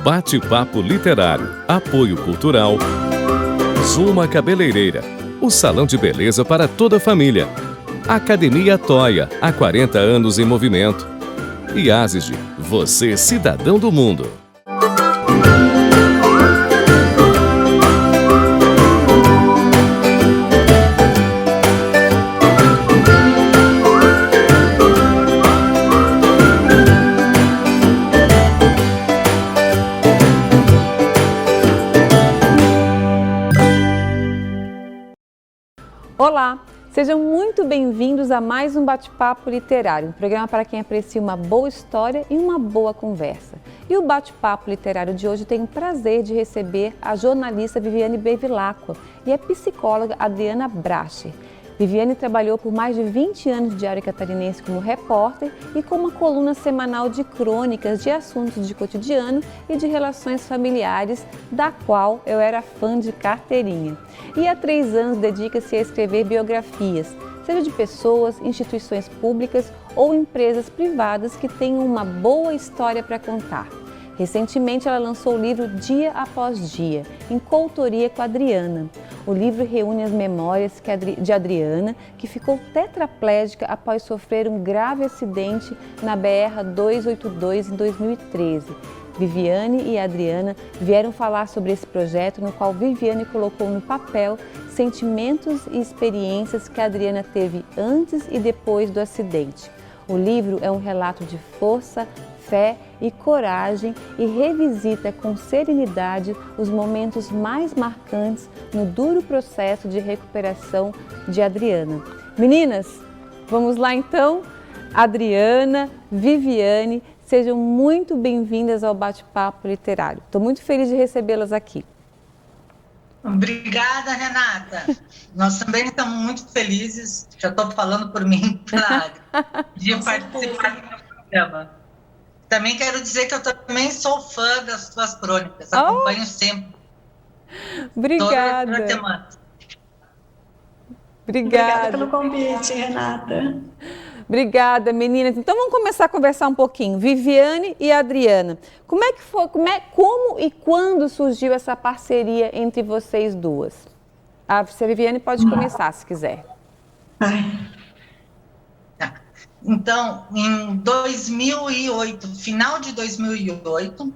Bate-papo literário, apoio cultural, Zuma Cabeleireira, o salão de beleza para toda a família. Academia Toia, há 40 anos em movimento. E Asisg, você cidadão do mundo. Olá, sejam muito bem-vindos a mais um Bate-Papo Literário, um programa para quem aprecia uma boa história e uma boa conversa. E o Bate-Papo Literário de hoje tem o prazer de receber a jornalista Viviane Bevilacqua e a psicóloga Adriana Bracher. Viviane trabalhou por mais de 20 anos de Diário Catarinense como repórter e com uma coluna semanal de crônicas de assuntos de cotidiano e de relações familiares, da qual eu era fã de carteirinha. E há 3 anos dedica-se a escrever biografias, seja de pessoas, instituições públicas ou empresas privadas que tenham uma boa história para contar. Recentemente, ela lançou o livro Dia Após Dia, em coautoria com a Adriana. O livro reúne as memórias de Adriana, que ficou tetraplégica após sofrer um grave acidente na BR-282 em 2013. Viviane e Adriana vieram falar sobre esse projeto, no qual Viviane colocou no papel sentimentos e experiências que a Adriana teve antes e depois do acidente. O livro é um relato de força, fé e coragem e revisita com serenidade os momentos mais marcantes no duro processo de recuperação de Adriana. Meninas, vamos lá então? Adriana, Viviane, sejam muito bem-vindas ao Bate-Papo Literário. Estou muito feliz de recebê-las aqui. Obrigada, Renata. Nós também estamos muito felizes, já estou falando por mim, de participar do programa. Também quero dizer que eu também sou fã das tuas crônicas, acompanho sempre. Obrigada. Toda semana. Obrigada pelo convite, Renata. Obrigada, meninas. Então vamos começar a conversar um pouquinho. Viviane e Adriana, como é que foi, como e quando surgiu essa parceria entre vocês duas? A Viviane pode começar, se quiser. Então, em 2008, final de 2008,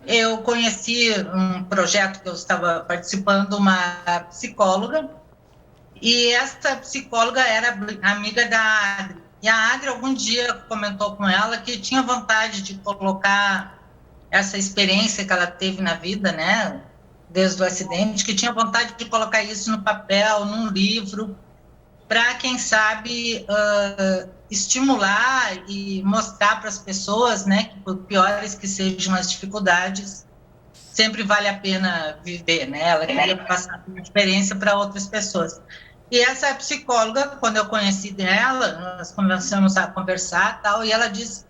eu conheci um projeto que eu estava participando, uma psicóloga, e essa psicóloga era amiga da Adri. E a Adri, algum dia, comentou com ela que tinha vontade de colocar essa experiência que ela teve na vida, né, desde o acidente, que tinha vontade de colocar isso no papel, num livro, para, quem sabe, estimular e mostrar para as pessoas, né, que por piores que sejam as dificuldades, sempre vale a pena viver, né? Ela queria passar uma experiência para outras pessoas. E essa psicóloga, quando eu conheci ela, nós começamos a conversar tal, e ela disse: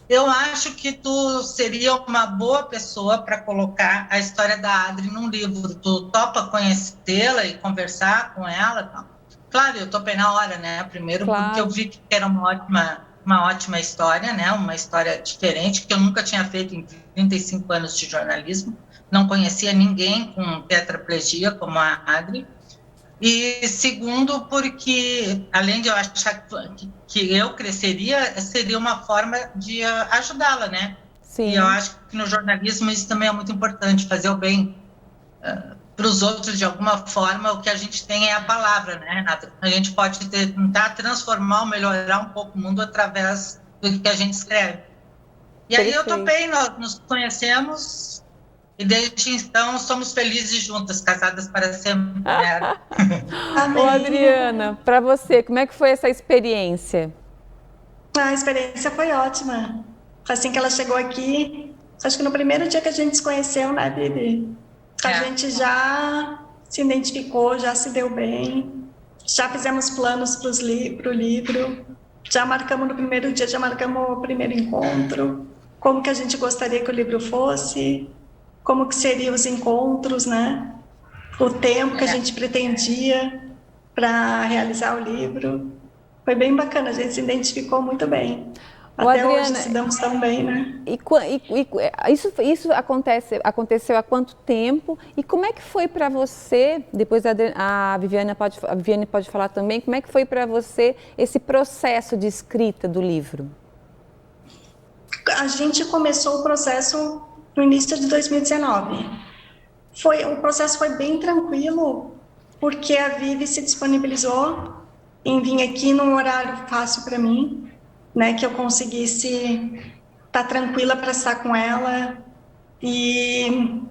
eu acho que tu seria uma boa pessoa para colocar a história da Adri num livro. Tu topa conhecê-la e conversar com ela tal? Claro, eu topei na hora, né? Primeiro, claro, porque eu vi que era uma ótima história, né? Uma história diferente, que eu nunca tinha feito em 35 anos de jornalismo. Não conhecia ninguém com tetraplegia como a Adri. E segundo, porque, além de eu achar que eu cresceria, seria uma forma de ajudá-la, né? Sim. E eu acho que no jornalismo isso também é muito importante, fazer o bem para os outros de alguma forma. O que a gente tem é a palavra, né, Renata? A gente pode tentar transformar ou melhorar um pouco o mundo através do que a gente escreve. E aí eu topei, nós nos conhecemos e desde então somos felizes juntas, casadas para sempre. Né? Ô, Adriana, para você, como é que foi essa experiência? A experiência foi ótima. Assim que ela chegou aqui, acho que no primeiro dia que a gente se conheceu, né, Bibi? A gente já se identificou, já se deu bem, já fizemos planos para o livro, já marcamos no primeiro dia, já marcamos o primeiro encontro, como que a gente gostaria que o livro fosse, como que seriam os encontros, né? O tempo que a gente pretendia para realizar o livro. Foi bem bacana, a gente se identificou muito bem. Até hoje se damos tão bem, né? Isso aconteceu há quanto tempo? E como é que foi para você, depois a Viviane pode falar também, como é que foi para você esse processo de escrita do livro? A gente começou o processo no início de 2019. O processo foi bem tranquilo, porque a Vivi se disponibilizou em vir aqui num horário fácil para mim, né, que eu conseguisse estar tranquila para estar com ela, e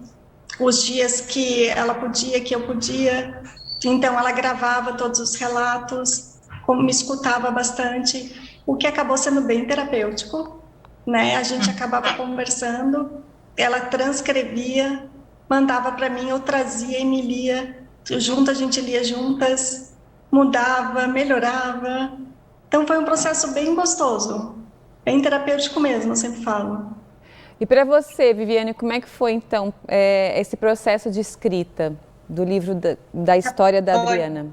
os dias que ela podia, que eu podia, então ela gravava todos os relatos, me escutava bastante, o que acabou sendo bem terapêutico, né, a gente acabava conversando, ela transcrevia, mandava para mim, eu trazia e me lia, a gente lia juntas, mudava, melhorava. Então foi um processo bem gostoso, bem terapêutico mesmo, eu sempre falo. E para você, Viviane, como é que foi então esse processo de escrita do livro da história da Adriana?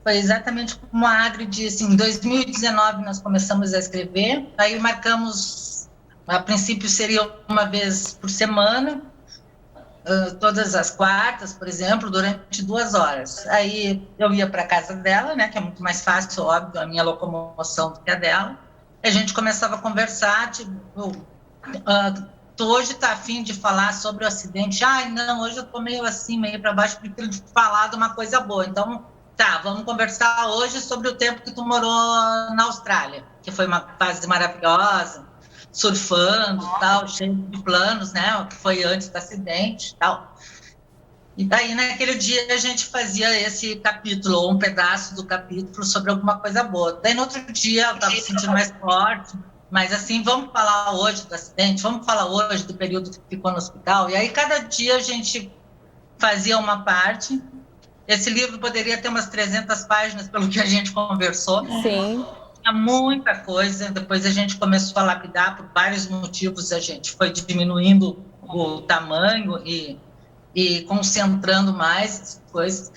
Foi exatamente como a Adri disse, em 2019 nós começamos a escrever, aí marcamos, a princípio seria uma vez por semana, todas as quartas, por exemplo, durante 2 horas. Aí eu ia para a casa dela, né, que é muito mais fácil, óbvio, a minha locomoção do que a dela. A gente começava a conversar, tipo, tu hoje está afim de falar sobre o acidente? Ai, não, hoje eu estou meio assim, meio para baixo, prefiro falar de uma coisa boa. Então, tá, vamos conversar hoje sobre o tempo que tu morou na Austrália, que foi uma fase maravilhosa, surfando, tal, cheio de planos, né, que foi antes do acidente, tal. E daí, naquele dia, a gente fazia esse capítulo, ou um pedaço do capítulo sobre alguma coisa boa. Daí, no outro dia, eu estava sentindo mais forte, mas assim, vamos falar hoje do acidente, vamos falar hoje do período que ficou no hospital. E aí, cada dia, a gente fazia uma parte. Esse livro poderia ter umas 300 páginas, pelo que a gente conversou. Sim. Tinha muita coisa, depois a gente começou a lapidar, por vários motivos a gente foi diminuindo o tamanho e concentrando mais as coisas.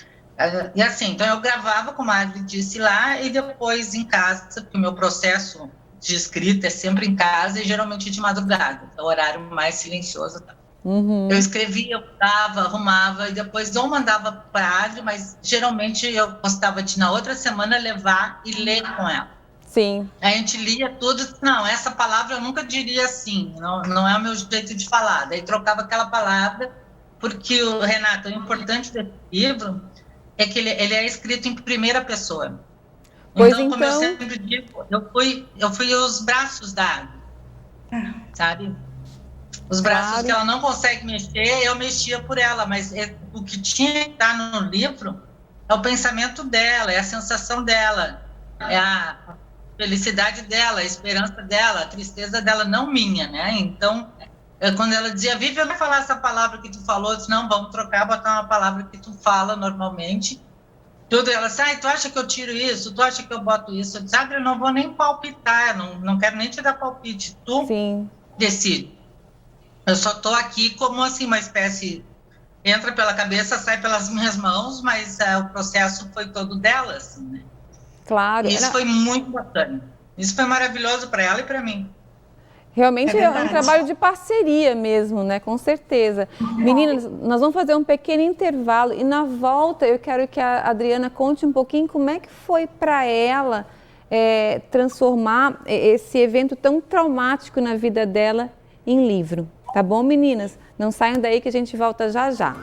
E assim, então eu gravava, como a Adri disse, lá, e depois em casa, porque o meu processo de escrita é sempre em casa e geralmente de madrugada, é o horário mais silencioso. Uhum. Eu escrevia, eu mudava, arrumava, e depois eu mandava para a Adri, mas geralmente eu gostava de, na outra semana, levar e ler com ela. Sim. A gente lia tudo, não, essa palavra eu nunca diria assim, não é o meu jeito de falar. Daí trocava aquela palavra, porque, Renata, o importante desse livro é que ele é escrito em primeira pessoa. Pois então, como eu sempre digo, eu fui os braços da Adri, sabe? Os braços que ela não consegue mexer, eu mexia por ela, mas o que tinha que estar no livro é o pensamento dela, é a sensação dela, é a felicidade dela, a esperança dela, a tristeza dela, não minha, né? Então, quando ela dizia, Vivi, eu não vou falar essa palavra que tu falou, eu disse, não, vamos trocar, botar uma palavra que tu fala normalmente. Tudo, ela disse, tu acha que eu tiro isso? Tu acha que eu boto isso? Eu disse, Adri, eu não vou nem palpitar, não quero nem te dar palpite, tu decide. Eu só estou aqui como assim, uma espécie, entra pela cabeça, sai pelas minhas mãos, mas o processo foi todo dela, assim, né? Claro. Isso foi muito bacana. Isso foi maravilhoso para ela e para mim. Realmente é um trabalho de parceria mesmo, né? Com certeza. Meninas, nós vamos fazer um pequeno intervalo e na volta eu quero que a Adriana conte um pouquinho como é que foi para ela transformar esse evento tão traumático na vida dela em livro. Tá bom, meninas? Não saiam daí que a gente volta já já.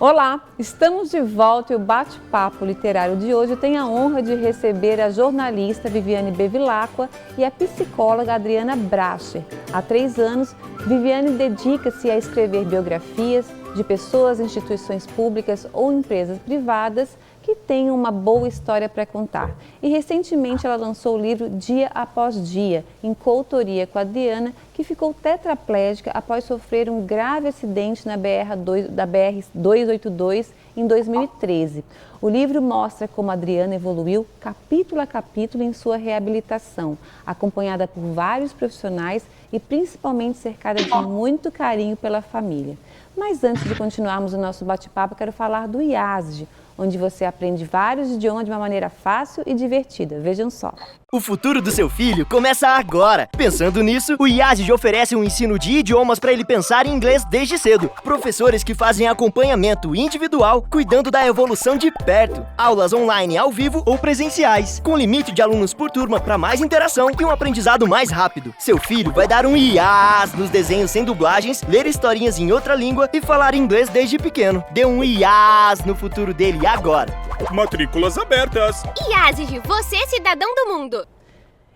Olá, estamos de volta e o bate-papo literário de hoje tem a honra de receber a jornalista Viviane Bevilacqua e a psicóloga Adriana Bracher. Há 3 anos, Viviane dedica-se a escrever biografias de pessoas, instituições públicas ou empresas privadas que tem uma boa história para contar. E recentemente ela lançou o livro Dia Após Dia, em coautoria com a Adriana, que ficou tetraplégica após sofrer um grave acidente da BR-282 em 2013. O livro mostra como a Adriana evoluiu capítulo a capítulo em sua reabilitação, acompanhada por vários profissionais e principalmente cercada de muito carinho pela família. Mas antes de continuarmos o nosso bate-papo, quero falar do IASG, onde você aprende vários idiomas de uma maneira fácil e divertida. Vejam só. O futuro do seu filho começa agora. Pensando nisso, o IASG oferece um ensino de idiomas para ele pensar em inglês desde cedo. Professores que fazem acompanhamento individual, cuidando da evolução de perto. Aulas online ao vivo ou presenciais, com limite de alunos por turma para mais interação e um aprendizado mais rápido. Seu filho vai dar um IAS nos desenhos sem dublagens, ler historinhas em outra língua e falar inglês desde pequeno. Dê um IAS no futuro dele agora. Matrículas abertas. IASG, você é cidadão do mundo.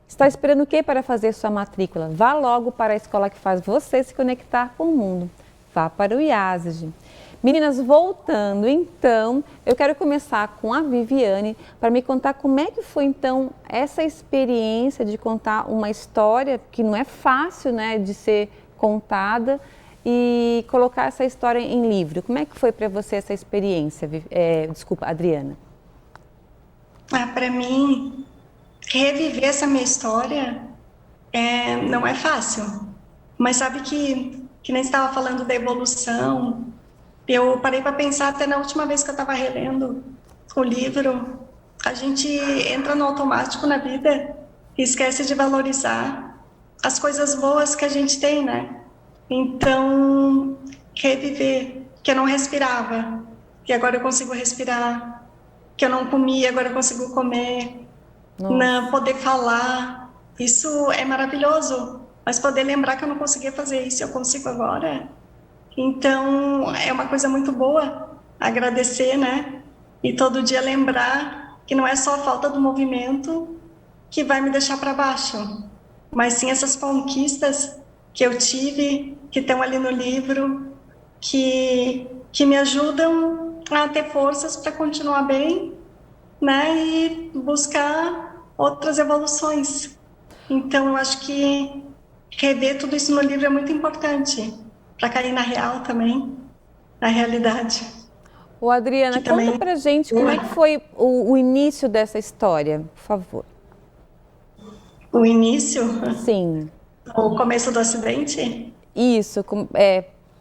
Está esperando o que para fazer sua matrícula? Vá logo para a escola que faz você se conectar com o mundo. Vá para o IASG. Meninas, voltando então, eu quero começar com a Viviane para me contar como é que foi então essa experiência de contar uma história que não é fácil, né, de ser contada e colocar essa história em livro. Como é que foi para você essa experiência, Adriana? Para mim, reviver essa minha história não é fácil. Mas sabe que nem estava falando da evolução, eu parei para pensar até na última vez que eu estava relendo o livro, a gente entra no automático na vida e esquece de valorizar as coisas boas que a gente tem, né? Então, reviver, que eu não respirava, que agora eu consigo respirar, que eu não comia, agora eu consigo comer, poder falar, isso é maravilhoso, mas poder lembrar que eu não conseguia fazer isso, eu consigo agora. Então, é uma coisa muito boa, agradecer, né? E todo dia lembrar que não é só a falta do movimento que vai me deixar para baixo, mas sim essas conquistas que eu tive, que estão ali no livro, que me ajudam a ter forças para continuar bem, né, e buscar outras evoluções. Então, eu acho que rever tudo isso no livro é muito importante, para cair na real também, na realidade. Ô, Adriana, conta pra gente como é que foi o início dessa história, por favor. O início? Sim. O começo do acidente? Isso,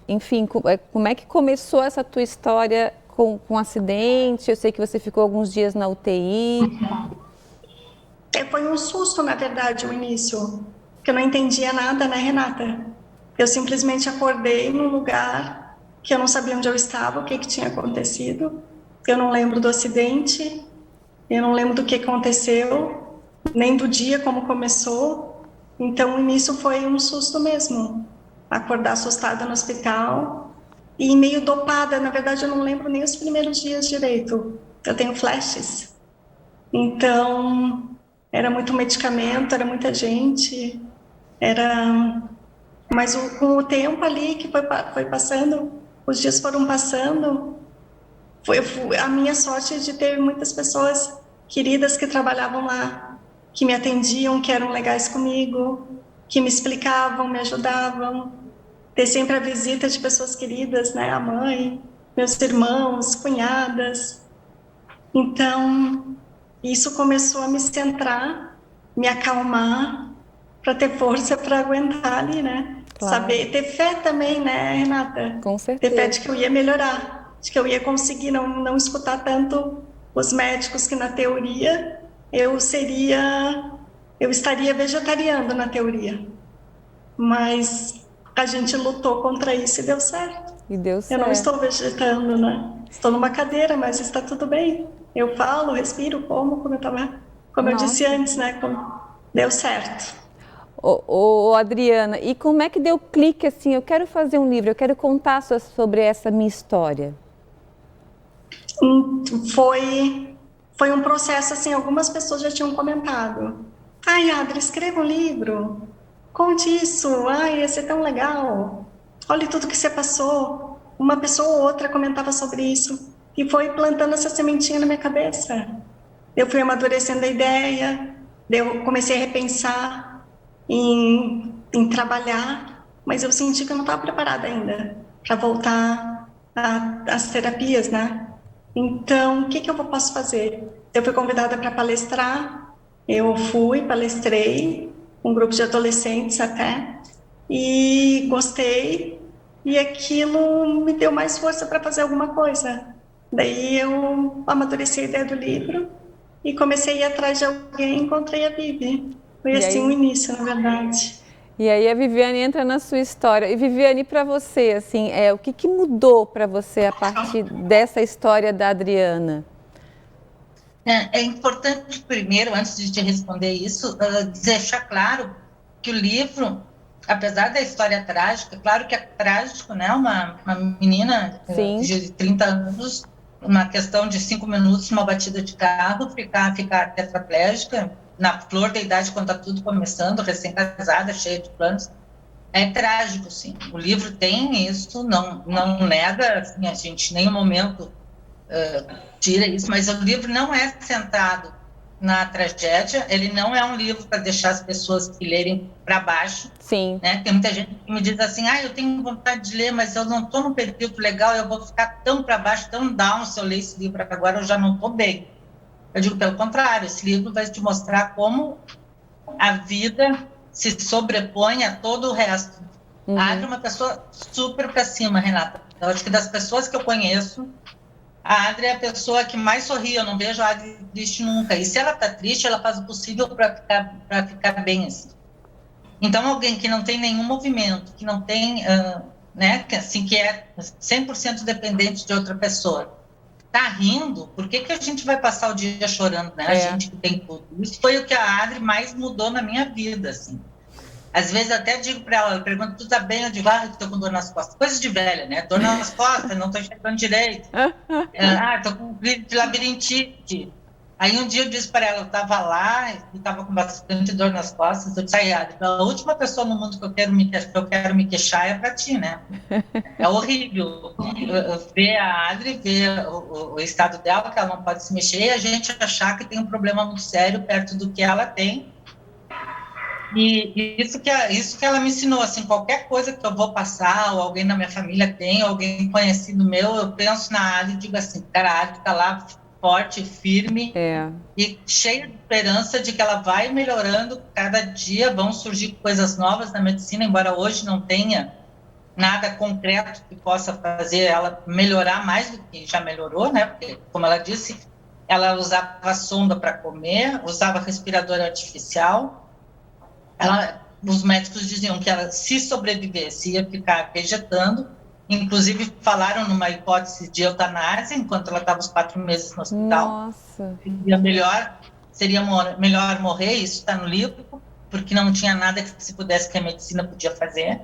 enfim, como é que começou essa tua história com o acidente? Eu sei que você ficou alguns dias na UTI. Foi um susto, na verdade, o início, que eu não entendia nada, né, Renata? Eu simplesmente acordei num lugar que eu não sabia onde eu estava, o que tinha acontecido. Eu não lembro do acidente, eu não lembro do que aconteceu, nem do dia como começou. Então, o início foi um susto mesmo. Acordar assustada no hospital e meio dopada. Na verdade, eu não lembro nem os primeiros dias direito. Eu tenho flashes. Então, era muito medicamento, era muita gente. Mas com o tempo ali que foi passando, os dias foram passando, foi a minha sorte de ter muitas pessoas queridas que trabalhavam lá, que me atendiam, que eram legais comigo, que me explicavam, me ajudavam. Ter sempre a visita de pessoas queridas, né? A mãe, meus irmãos, cunhadas. Então, isso começou a me centrar, me acalmar, para ter força para aguentar ali, né? Claro. Saber, ter fé também, né, Renata? Com certeza. Ter fé de que eu ia melhorar, de que eu ia conseguir não escutar tanto os médicos, que na teoria eu estaria vegetariando na teoria. Mas a gente lutou contra isso e deu certo. E deu certo. Eu não estou vegetando, né? Estou numa cadeira, mas está tudo bem. Eu falo, respiro, como eu disse antes, né? Deu certo. Adriana, e como é que deu clique assim? Eu quero fazer um livro, eu quero contar sobre essa minha história. Foi um processo assim, algumas pessoas já tinham comentado. Ai, Adri, escreva um livro, conte isso, ai, ia ser tão legal. Olha tudo que você passou. Uma pessoa ou outra comentava sobre isso. e foi plantando essa sementinha na minha cabeça. Eu fui amadurecendo a ideia, eu comecei a repensar em trabalhar, mas eu senti que eu não estava preparada ainda para voltar às terapias, né? Então, o que eu posso fazer? Eu fui convidada para palestrar, eu fui, palestrei, um grupo de adolescentes até, e gostei, e aquilo me deu mais força para fazer alguma coisa. Daí eu amadureci a ideia do livro e comecei a ir atrás de alguém e encontrei a Vivi. Foi assim o início, na verdade. E aí a Viviane entra na sua história. E Viviane, para você, assim, o que mudou para você a partir dessa história da Adriana? É importante, primeiro, antes de te responder isso, deixar claro que o livro, apesar da história trágica, claro que é trágico, né? Uma menina de 30 anos, uma questão de 5 minutos, uma batida de carro, ficar tetraplégica, na flor da idade, quando está tudo começando, recém-casada, cheia de planos. É trágico, sim. O livro tem isso, não nega, assim, a gente em nenhum momento tira isso, mas o livro não é centrado na tragédia, ele não é um livro para deixar as pessoas que lerem para baixo. Sim. Né? Tem muita gente que me diz assim, eu tenho vontade de ler, mas eu não estou num período legal, eu vou ficar tão para baixo, tão down se eu ler esse livro agora, eu já não estou bem. Eu digo pelo contrário, esse livro vai te mostrar como a vida se sobrepõe a todo o resto. A Adri é uma pessoa super para cima, Renata. Eu acho que das pessoas que eu conheço, a Adri é a pessoa que mais sorri, eu não vejo a Adri triste nunca. E se ela está triste, ela faz o possível para ficar bem assim. Então, alguém que não tem nenhum movimento, que não tem, que é 100% dependente de outra pessoa, está rindo, por que a gente vai passar o dia chorando, né? A gente que tem tudo. Isso foi o que a Adri mais mudou na minha vida, assim. Às vezes até digo para ela pergunto, tu tá bem? Eu digo, estou com dor nas costas. Coisa de velha, né? Dor nas costas, não estou enxergando direito. Estou com labirintite. Aí um dia eu disse para ela, eu estava lá e estava com bastante dor nas costas. Eu disse, Adri, a última pessoa no mundo que eu quero me queixar é para ti, né? É horrível ver a Adri, ver o estado dela, que ela não pode se mexer, e a gente achar que tem um problema muito sério perto do que ela tem. E isso que ela me ensinou, assim, qualquer coisa que eu vou passar, ou alguém da minha família tem, ou alguém conhecido meu, eu penso na Adri e digo assim, cara, a Adri está lá forte, firme e cheia de esperança de que ela vai melhorando cada dia, vão surgir coisas novas na medicina, embora hoje não tenha nada concreto que possa fazer ela melhorar mais do que já melhorou, né? Porque, como ela disse, ela usava sonda para comer, usava respirador artificial. Os médicos diziam que ela, se sobrevivesse, ia ficar vegetando. Inclusive, falaram numa hipótese de eutanásia, enquanto ela estava os 4 meses no hospital. Nossa! Seria melhor morrer, isso está no livro, porque não tinha nada que se pudesse que a medicina podia fazer.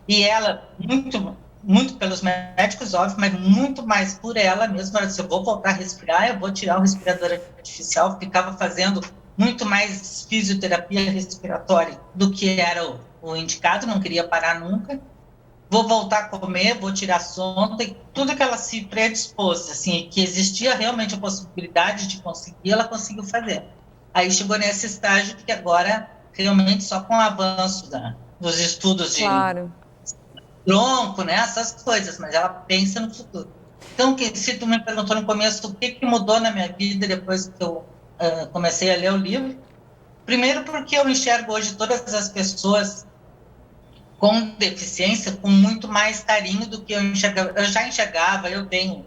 E ela, muito, muito pelos médicos, óbvio, mas muito mais por ela mesma. Ela disse, eu vou voltar a respirar, eu vou tirar o respirador artificial. Ficava fazendo muito mais fisioterapia respiratória do que era o indicado, não queria parar nunca. Vou voltar a comer, vou tirar sonda, e tudo que ela se predispôs, assim, que existia realmente a possibilidade de conseguir, ela conseguiu fazer. Aí chegou nesse estágio que agora, realmente, só com o avanço dos estudos de tronco, né, essas coisas, mas ela pensa no futuro. Então, se tu me perguntou no começo o que mudou na minha vida depois que eu comecei a ler o livro, primeiro porque eu enxergo hoje todas as pessoas com deficiência com muito mais carinho do que eu enxergava. Eu já enxergava, eu tenho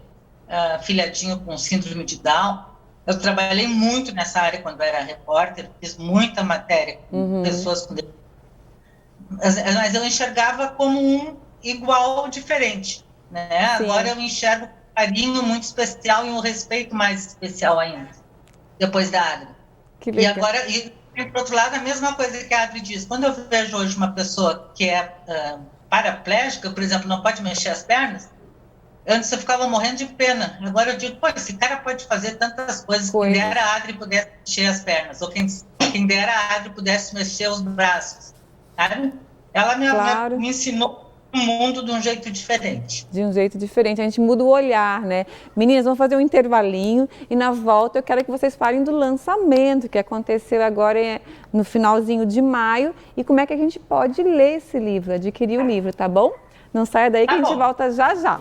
filhadinho com síndrome de Down, eu trabalhei muito nessa área quando eu era repórter, fiz muita matéria com pessoas com deficiência, mas eu enxergava como um igual ou diferente, né? Agora eu enxergo um carinho muito especial e um respeito mais especial ainda, depois da Adri. E agora... por outro lado, a mesma coisa que a Adri diz. Quando eu vejo hoje uma pessoa que é paraplégica, por exemplo, não pode mexer as pernas, antes eu ficava morrendo de pena. Agora eu digo, esse cara pode fazer tantas coisas. Quem dera a Adri pudesse mexer as pernas, ou quem dera a Adri pudesse mexer os braços. Sabe? Ela me ensinou o mundo de um jeito diferente. De um jeito diferente, a gente muda o olhar, né? Meninas, vamos fazer um intervalinho e na volta eu quero que vocês falem do lançamento que aconteceu agora no finalzinho de maio e como é que a gente pode ler esse livro, adquirir o livro, tá bom? Não saia daí que a gente volta já já.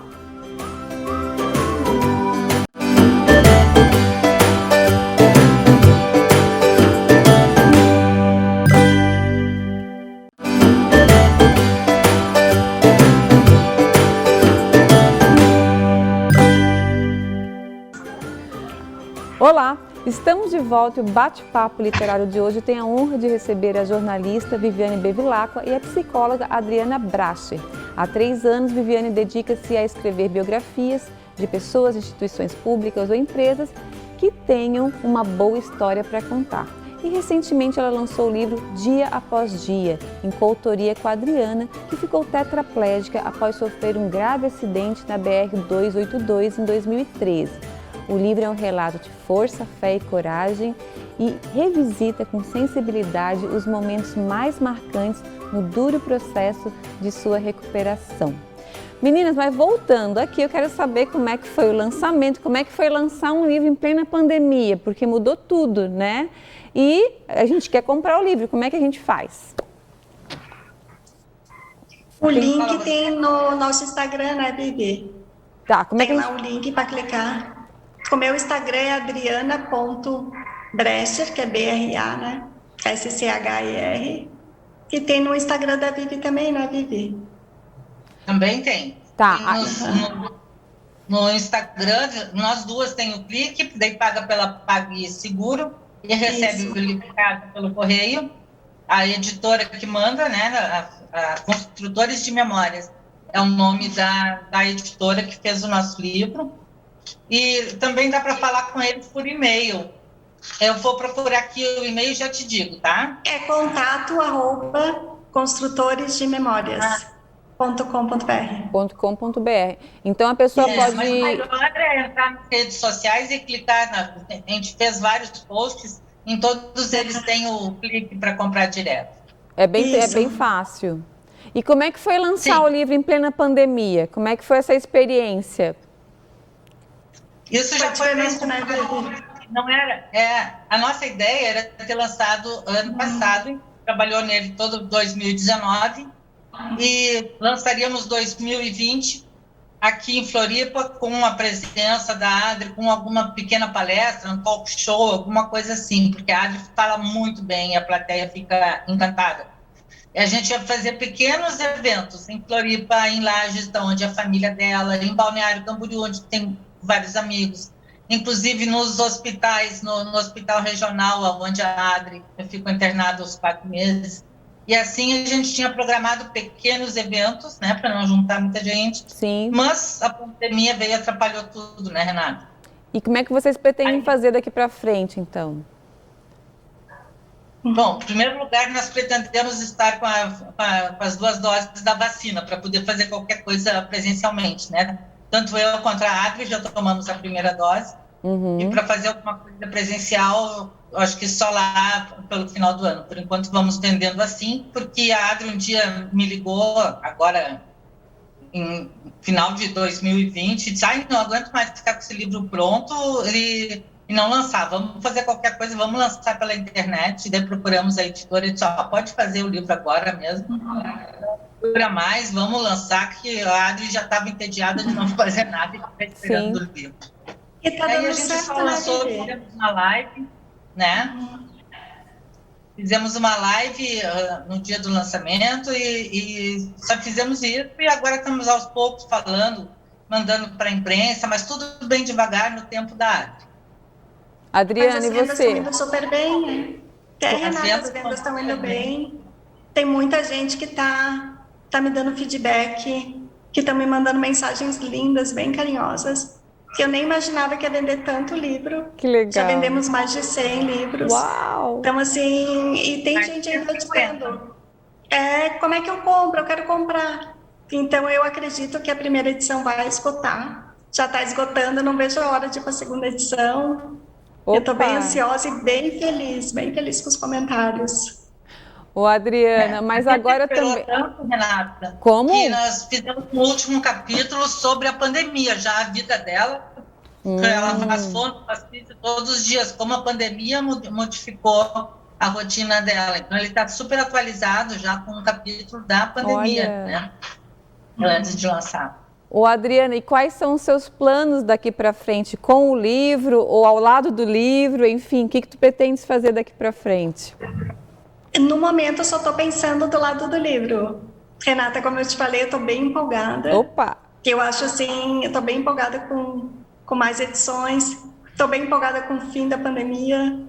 Olá, estamos de volta e o bate-papo literário de hoje tem a honra de receber a jornalista Viviane Bevilacqua e a psicóloga Adriana Bracher. Há 3 anos, Viviane dedica-se a escrever biografias de pessoas, instituições públicas ou empresas que tenham uma boa história para contar. E recentemente ela lançou o livro Dia Após Dia, em coautoria com a Adriana, que ficou tetraplégica após sofrer um grave acidente na BR-282 em 2013. O livro é um relato de força, fé e coragem e revisita com sensibilidade os momentos mais marcantes no duro processo de sua recuperação. Meninas, mas voltando aqui, eu quero saber como é que foi o lançamento, como é que foi lançar um livro em plena pandemia, porque mudou tudo, né? E a gente quer comprar o livro, como é que a gente faz? O link tem no nosso Instagram, né, Bibi? Tá, como é que tem lá o link para clicar. O meu Instagram é adriana.brescher, que é B-R-A, né? S-C-H-I-R. E tem no Instagram da Vivi também, né, Vivi? Também tem. Tá. No Instagram, nós duas tem o clique, daí paga pela PagSeguro e recebe o livro pelo correio. A editora que manda, né, a Construtores de Memórias, é o nome da editora que fez o nosso livro. E também dá para falar com eles por e-mail. Eu vou procurar aqui o e-mail e já te digo, tá? É contato@construtoresdememorias.com.br. Então a pessoa pode... Mas o melhor é entrar nas redes sociais e clicar. A gente fez vários posts, em todos eles tem o clique para comprar direto. É bem fácil. E como é que foi lançar o livro em plena pandemia? Como é que foi essa experiência? Isso já foi não era. A nossa ideia era ter lançado ano passado, trabalhou nele todo 2019 e lançaríamos 2020 aqui em Floripa com a presença da Adri, com alguma pequena palestra, um talk show, alguma coisa assim, porque a Adri fala muito bem e a plateia fica encantada. E a gente ia fazer pequenos eventos em Floripa, em Lages, onde a família dela, em Balneário Camboriú, onde tem vários amigos, inclusive nos hospitais, no hospital regional, onde a Adri ficou internada aos 4 meses. E assim a gente tinha programado pequenos eventos, né, para não juntar muita gente. Sim. Mas a pandemia veio e atrapalhou tudo, né, Renata? E como é que vocês pretendem fazer daqui para frente, então? Bom, em primeiro lugar, nós pretendemos estar com as 2 doses da vacina, para poder fazer qualquer coisa presencialmente, né? Tanto eu quanto a Adri já tomamos a primeira dose. E para fazer alguma coisa presencial, acho que só lá pelo final do ano. Por enquanto, vamos vendendo assim, porque a Adri um dia me ligou, agora em final de 2020, e disse: ai, não aguento mais ficar com esse livro pronto e não lançar. Vamos fazer qualquer coisa, vamos lançar pela internet. E daí procuramos a editora e disse: pode fazer o livro agora mesmo. Mais, vamos lançar, que a Adri já estava entediada de não fazer nada e estava esperando o livro. E tá aí dando a gente certo, só lançou, fizemos uma live, né? Fizemos uma live no dia do lançamento e só fizemos isso, e agora estamos aos poucos falando, mandando para a imprensa, mas tudo bem devagar no tempo da Adri. Adriana, mas as vendas estão indo super bem, né? Renata, as vendas estão indo bem. Tem muita gente que tá me dando feedback, que estão me mandando mensagens lindas, bem carinhosas, que eu nem imaginava que ia vender tanto livro. Que legal. Já vendemos mais de 100 livros. Uau! Então, assim, e tem gente ainda dizendo, como é que eu compro? Eu quero comprar. Então, eu acredito que a primeira edição vai esgotar. Já está esgotando, eu não vejo a hora de ir para a segunda edição. Opa. Eu estou bem ansiosa e bem feliz com os comentários. Ô, Adriana, mas agora também... Tanto, Renata, Como? que nós fizemos um último capítulo sobre a pandemia, já a vida dela. Ela faz fono, faz pizza todos os dias, como a pandemia modificou a rotina dela. Então, ele está super atualizado já com um capítulo da pandemia, né? Antes de lançar. Ô, Adriana, e quais são os seus planos daqui para frente? Com o livro ou ao lado do livro? Enfim, o que tu pretendes fazer daqui para frente? No momento, eu só estou pensando do lado do livro. Renata, como eu te falei, eu estou bem empolgada. Opa! Eu acho assim, eu estou bem empolgada com mais edições. Estou bem empolgada com o fim da pandemia.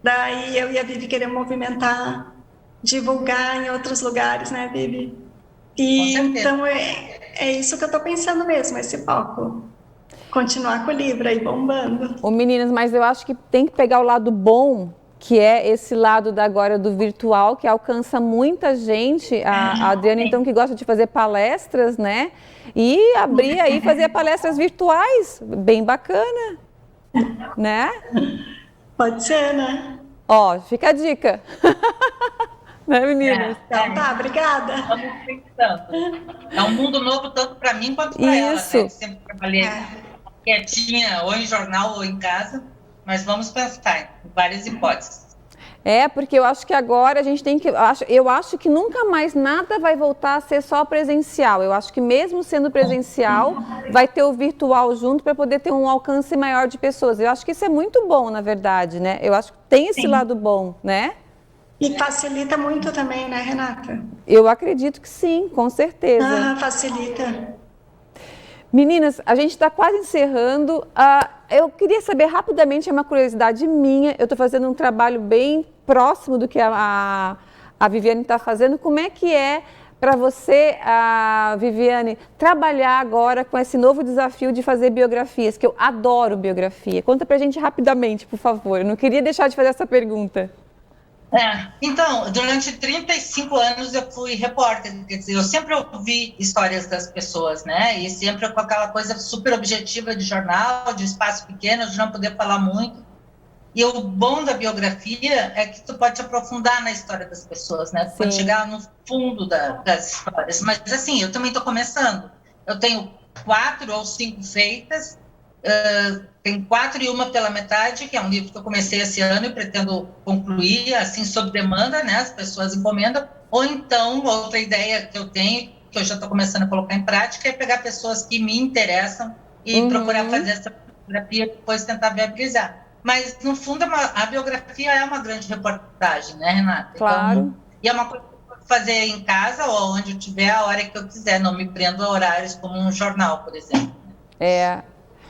Daí eu e a Vivi queremos movimentar, divulgar em outros lugares, né, Vivi? E então é isso que eu estou pensando mesmo, esse foco. Continuar com o livro aí bombando. Ô, meninas, mas eu acho que tem que pegar o lado bom, que é esse lado agora do virtual, que alcança muita gente. A Adriana, então, que gosta de fazer palestras, né? E abrir aí, fazer palestras virtuais, bem bacana, né? Pode ser, né? Ó, fica a dica. Né, meninas? Então tá, obrigada. Estamos pensando. É um mundo novo tanto para mim quanto para ela. Né? Eu sempre trabalhei quietinha, ou em jornal ou em casa, mas vamos pensar em várias hipóteses. Porque eu acho que agora a gente tem que... Eu acho que nunca mais nada vai voltar a ser só presencial. Eu acho que mesmo sendo presencial, vai ter o virtual junto para poder ter um alcance maior de pessoas. Eu acho que isso é muito bom, na verdade, né? Eu acho que tem esse lado bom, né? E facilita muito também, né, Renata? Eu acredito que sim, com certeza. Facilita. Meninas, a gente está quase encerrando. Eu queria saber rapidamente, é uma curiosidade minha, eu estou fazendo um trabalho bem próximo do que a Viviane está fazendo. Como é que é para você, Viviane, trabalhar agora com esse novo desafio de fazer biografias, que eu adoro biografia? Conta para a gente rapidamente, por favor. Eu não queria deixar de fazer essa pergunta. Então, durante 35 anos eu fui repórter, quer dizer, eu sempre ouvi histórias das pessoas, né, e sempre com aquela coisa super objetiva de jornal, de espaço pequeno, de não poder falar muito, e o bom da biografia é que tu pode te aprofundar na história das pessoas, né, tu pode chegar no fundo das histórias, mas assim, eu também estou começando, eu tenho 4 ou 5 feitas, tem 4 e uma pela metade, que é um livro que eu comecei esse ano e pretendo concluir, assim, sob demanda, né, as pessoas encomendam, ou então, outra ideia que eu tenho, que eu já estou começando a colocar em prática, é pegar pessoas que me interessam e procurar fazer essa biografia e depois tentar viabilizar. Mas, no fundo, a biografia é uma grande reportagem, né, Renata? Claro. Então, e é uma coisa que eu posso fazer em casa ou onde eu estiver, a hora que eu quiser, não me prendo a horários como um jornal, por exemplo.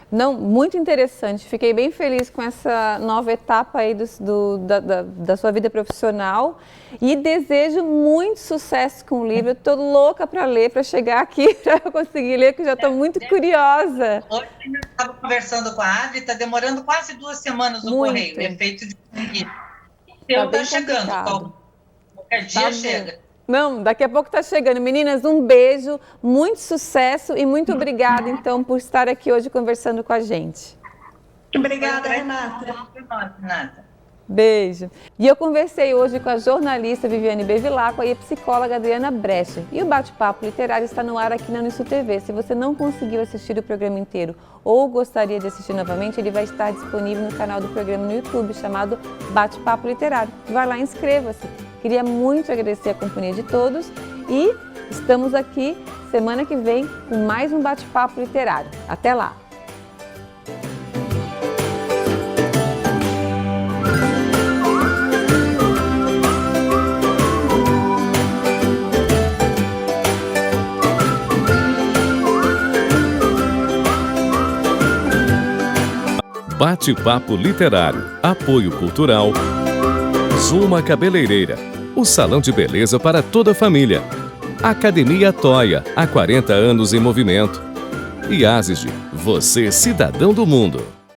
Não, muito interessante. Fiquei bem feliz com essa nova etapa aí da sua vida profissional e desejo muito sucesso com o livro. Eu estou louca para ler, para chegar aqui, para eu conseguir ler, porque já estou muito curiosa. Hoje eu estava conversando com a Adri, está demorando quase 2 semanas o correio, efeito de conseguir. Eu estou chegando, qualquer dia chega. Não, daqui a pouco está chegando. Meninas, um beijo, muito sucesso e muito obrigada, então, por estar aqui hoje conversando com a gente. Obrigada, Renata. Beijo. E eu conversei hoje com a jornalista Viviane Bevilacqua e a psicóloga Adriana Brecher. E o Bate-Papo Literário está no ar aqui na Unisul TV. Se você não conseguiu assistir o programa inteiro ou gostaria de assistir novamente, ele vai estar disponível no canal do programa no YouTube, chamado Bate-Papo Literário. Vai lá, inscreva-se. Queria muito agradecer a companhia de todos e estamos aqui semana que vem com mais um Bate-Papo Literário. Até lá! Bate-Papo Literário. Apoio Cultural. Zuma Cabeleireira. O salão de beleza para toda a família. Academia Toia. Há 40 anos em movimento. E Asig. Você, cidadão do mundo.